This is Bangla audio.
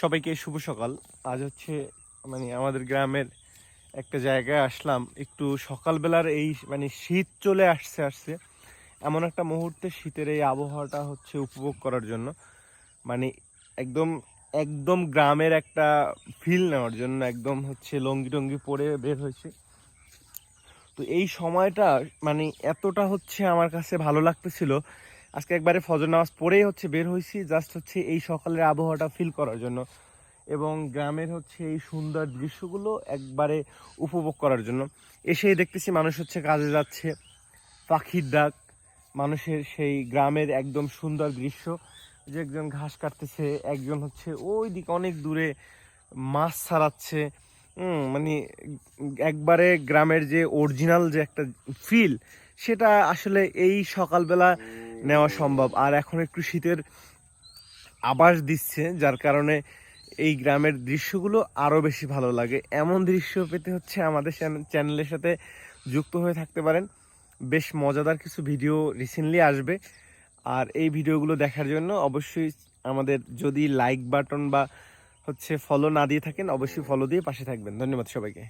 সবাইকে শুভ সকাল। আজ হচ্ছে আমাদের গ্রামের একটা জায়গায় আসলাম। একটু সকালবেলার এই শীত চলে আসছে এমন একটা মুহূর্তে শীতের এই আবহাওয়াটা হচ্ছে উপভোগ করার জন্য। মানে একদম একদম গ্রামের একটা ফিল নেওয়ার জন্য একদম হচ্ছে লুঙ্গি টঙ্গি পরে বের হয়েছে। তো এই সময়টা এতটা হচ্ছে আমার কাছে ভালো লাগতেছিল। আজকে একবারে ফজর নামাজ পড়েই হচ্ছে বের হয়েছি, জাস্ট হচ্ছে এই সকালের আবহাওয়াটা ফিল করার জন্য এবং গ্রামের হচ্ছে এই সুন্দর দৃশ্যগুলো একবারে উপভোগ করার জন্য। এসেই দেখতেছি মানুষ হচ্ছে কাজে যাচ্ছে, পাখির ডাক, মানুষের সেই গ্রামের একদম সুন্দর দৃশ্য, যে একজন ঘাস কাটতেছে, একজন হচ্ছে ওই দিকে অনেক দূরে মাছ ছাড়াচ্ছে। মানে একবারে গ্রামের যে অরিজিনাল যে একটা ফিল, সেটা আসলে এই সকালবেলা নেওয়া সম্ভব। আর এখন একটু শীতের আভাস দিচ্ছে, যার কারণে এই গ্রামের দৃশ্যগুলো আরও বেশি ভালো লাগে। এমন দৃশ্য পেতে হচ্ছে আমাদের চ্যানেলের সাথে যুক্ত হয়ে থাকতে পারেন। বেশ মজাদার কিছু ভিডিও রিসেন্টলি আসবে। আর এই ভিডিওগুলো দেখার জন্য অবশ্যই আমাদের যদি লাইক বাটন বা হচ্ছে ফলো না দিয়ে থাকেন, অবশ্যই ফলো দিয়ে পাশে থাকবেন। ধন্যবাদ সবাইকে।